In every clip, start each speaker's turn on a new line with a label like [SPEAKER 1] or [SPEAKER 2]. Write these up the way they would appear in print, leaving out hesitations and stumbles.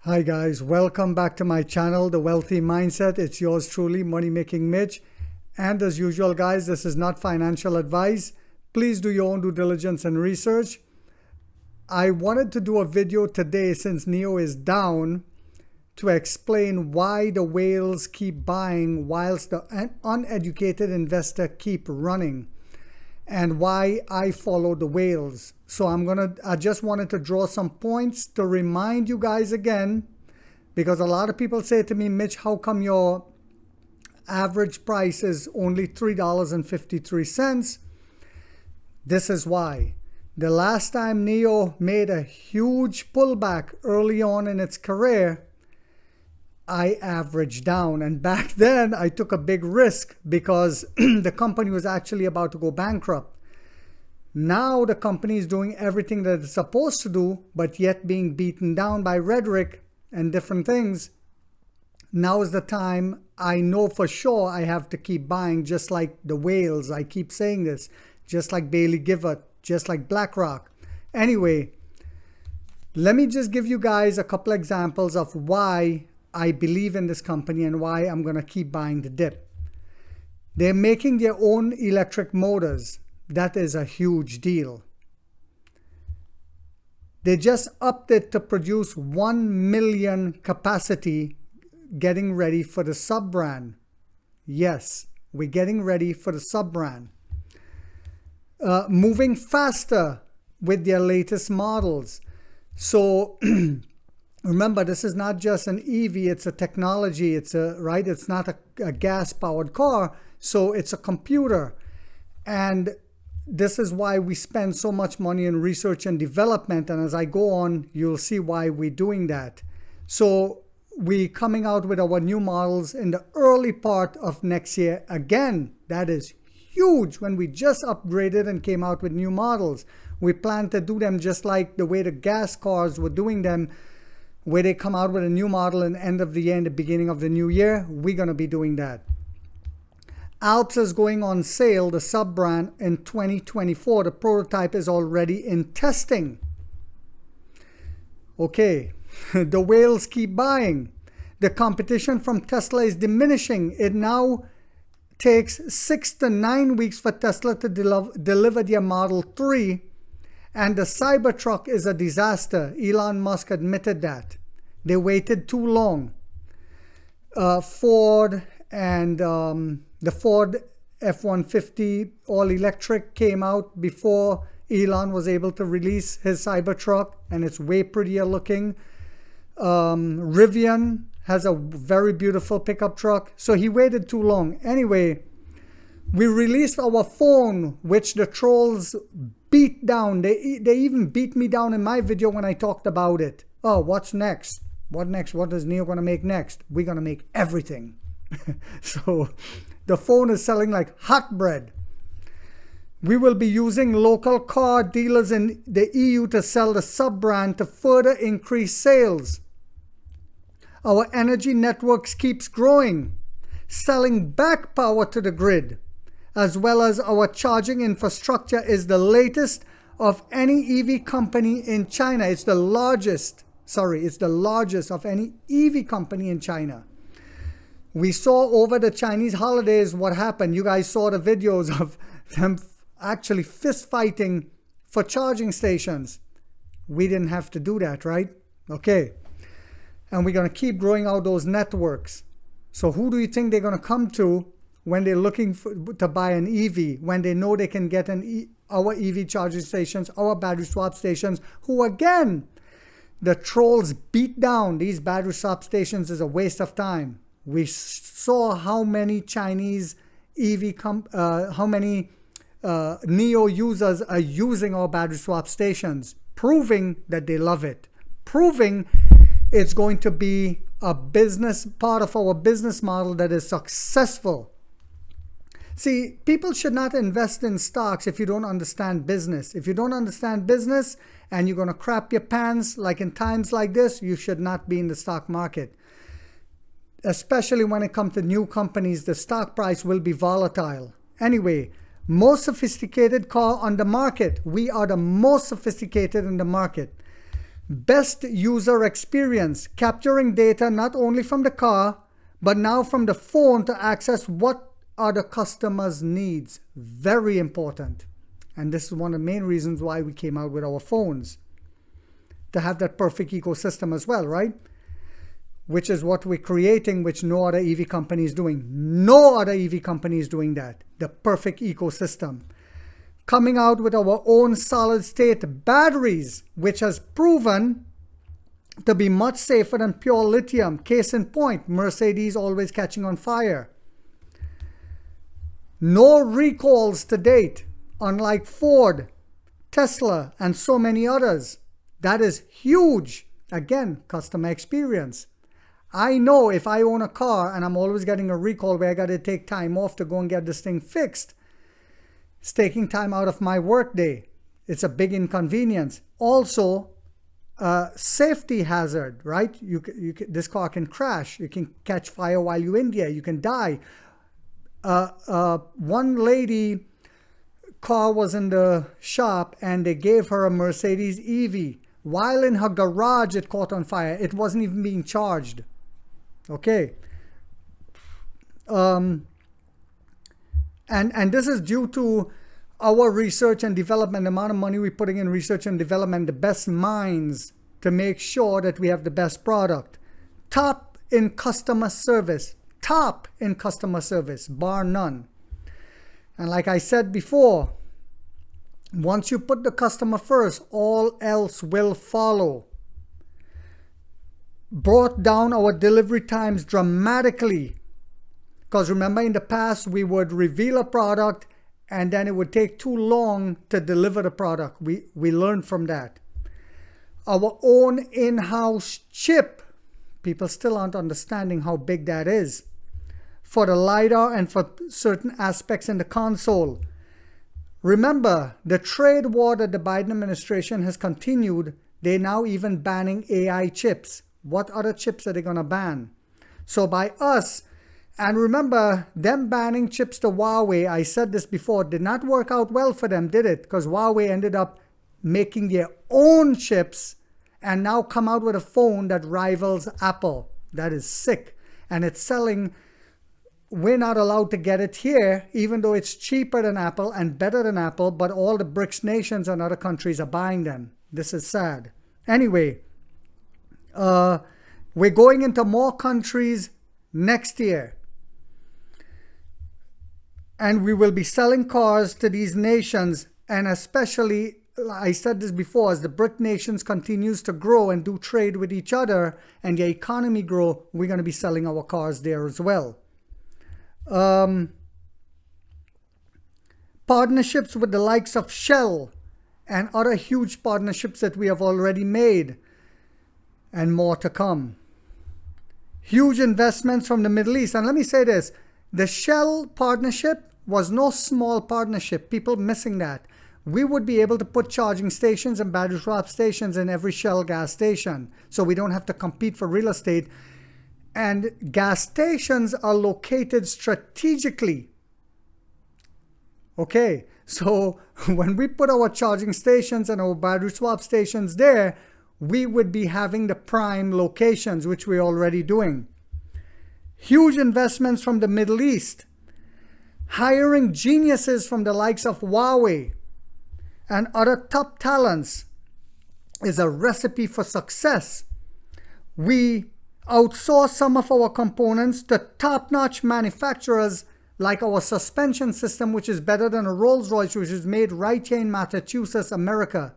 [SPEAKER 1] Hi guys, welcome back to my channel, The Wealthy Mindset. It's yours truly, Money Making Mitch. And as usual guys, this is not financial advice. Please do your own due diligence and research. I wanted to do a video today since NIO is down to explain why the whales keep buying whilst the uneducated investor keep running, and why I follow the whales. So I just wanted to draw some points to remind you guys again, because a lot of people say to me, Mitch, how come your average price is only $3.53? This is why. The last time NIO made a huge pullback early on in its career, I averaged down, and back then I took a big risk because the company was actually about to go bankrupt. Now the company is doing everything that it's supposed to do, but yet being beaten down by rhetoric and different things. Now is the time. I know for sure I have to keep buying, just like the whales. I keep saying this, just like Baillie Gifford, just like BlackRock. Anyway, let me just give you guys a couple examples of why I believe in this company and why I'm going to keep buying the dip. They're making their own electric motors. That is a huge deal. They just upped it to produce 1 million capacity, getting ready for the sub-brand. Yes, we're getting ready for the sub-brand. Moving faster with their latest models. So remember, this is not just an EV, it's a technology, it's not a gas-powered car, so it's a computer. And this is why we spend so much money in research and development, and as I go on, you'll see why we're doing that. So we're coming out with our new models in the early part of next year. Again, that is huge. When we just upgraded and came out with new models, we plan to do them just like the way the gas cars were doing them, where they come out with a new model in the end of the year and the beginning of the new year. We're going to be doing that. Alps is going on sale, the sub-brand, in 2024. The prototype is already in testing. Okay, the whales keep buying. The competition from Tesla is diminishing. It now takes 6 to 9 weeks for Tesla to deliver their Model 3. And the Cybertruck is a disaster. Elon Musk admitted that. They waited too long. Ford and the Ford F-150 all-electric came out before Elon was able to release his Cybertruck, and it's way prettier looking. Rivian has a very beautiful pickup truck, so he waited too long. Anyway, we released our phone, which the trolls beat down. They even beat me down in my video when I talked about it. Oh, what's next? What next? What is NIO going to make next? We're going to make everything. So the phone is selling like hot bread. We will be using local car dealers in the EU to sell the sub-brand to further increase sales. Our energy networks keeps growing, selling back power to the grid, as well as our charging infrastructure is the latest of any EV company in China. It's the largest of any EV company in China. We saw over the Chinese holidays what happened. You guys saw the videos of them actually fist fighting for charging stations. We didn't have to do that, right? Okay. And we're going to keep growing out those networks. So who do you think they're going to come to when they're looking to buy an EV, when they know they can get our EV charging stations, our battery swap stations, who again, the trolls beat down? These battery swap stations is a waste of time. We saw how many Chinese how many NIO users are using our battery swap stations, proving that they love it, proving it's going to be a business part of our business model that is successful. See, people should not invest in stocks if you don't understand business. If you don't understand business and you're going to crap your pants like in times like this, you should not be in the stock market. Especially when it comes to new companies, the stock price will be volatile. Anyway, most sophisticated car on the market. We are the most sophisticated in the market. Best user experience, capturing data not only from the car, but now from the phone to access what are the customer's needs. Very important. And this is one of the main reasons why we came out with our phones. To have that perfect ecosystem as well, right? Which is what we're creating, which no other EV company is doing. No other EV company is doing that. The perfect ecosystem. Coming out with our own solid-state batteries, which has proven to be much safer than pure lithium. Case in point, Mercedes always catching on fire. No recalls to date, unlike Ford, Tesla, and so many others. That is huge. Again, customer experience. I know if I own a car and I'm always getting a recall where I got to take time off to go and get this thing fixed, it's taking time out of my work day. It's a big inconvenience. Also, safety hazard, right? This car can crash. You can catch fire while you're in there. You can die. One lady car was in the shop and they gave her a Mercedes EV. While in her garage, it caught on fire. It wasn't even being charged. Okay. And this is due to our research and development, the amount of money we're putting in research and development, the best minds to make sure that we have the best product. Top in customer service. Top in customer service, bar none. And like I said before, once you put the customer first, all else will follow. Brought down our delivery times dramatically. Because remember, in the past, we would reveal a product and then it would take too long to deliver the product. We learned from that. Our own in-house chip. People still aren't understanding how big that is. For the LiDAR and for certain aspects in the console. Remember, the trade war that the Biden administration has continued, they're now even banning AI chips. What other chips are they going to ban? So by us, and remember, them banning chips to Huawei, I said this before, did not work out well for them, did it? Because Huawei ended up making their own chips and now come out with a phone that rivals Apple. That is sick. And it's selling. We're not allowed to get it here, even though it's cheaper than Apple and better than Apple, but all the BRICS nations and other countries are buying them. This is sad. Anyway, we're going into more countries next year. And we will be selling cars to these nations, and especially, I said this before, as the BRIC nations continues to grow and do trade with each other and the economy grow, we're going to be selling our cars there as well. Partnerships with the likes of Shell and other huge partnerships that we have already made, and more to come. Huge investments from the Middle East. And let me say this, the Shell partnership was no small partnership. People missing that. We would be able to put charging stations and battery swap stations in every Shell gas station, so we don't have to compete for real estate. And gas stations are located strategically. Okay, so when we put our charging stations and our battery swap stations there, we would be having the prime locations, which we're already doing. Huge investments from the Middle East. Hiring geniuses from the likes of Huawei and other top talents is a recipe for success. We outsource some of our components to top-notch manufacturers like our suspension system, which is better than a Rolls-Royce, which is made right here in Massachusetts, America.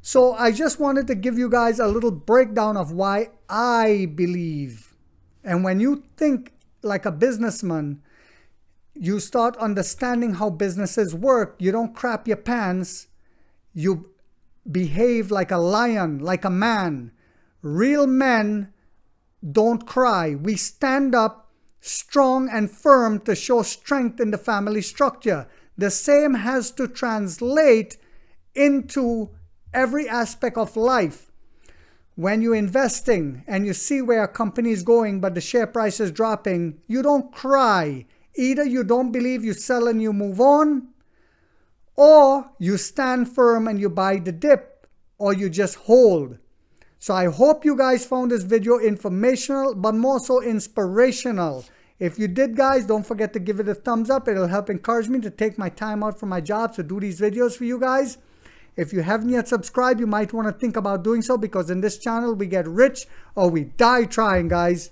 [SPEAKER 1] So I just wanted to give you guys a little breakdown of why I believe. And when you think like a businessman, you start understanding how businesses work. You don't crap your pants. You behave like a lion, like a man. Real men don't cry. We stand up strong and firm to show strength in the family structure. The same has to translate into every aspect of life. When you're investing and you see where a company is going but the share price is dropping, you don't cry. Either you don't believe, you sell and you move on, or you stand firm and you buy the dip, or you just hold. So I hope you guys found this video informational, but more so inspirational. If you did, guys, don't forget to give it a thumbs up. It'll help encourage me to take my time out from my job to do these videos for you guys. If you haven't yet subscribed, you might want to think about doing so, because in this channel we get rich or we die trying, guys.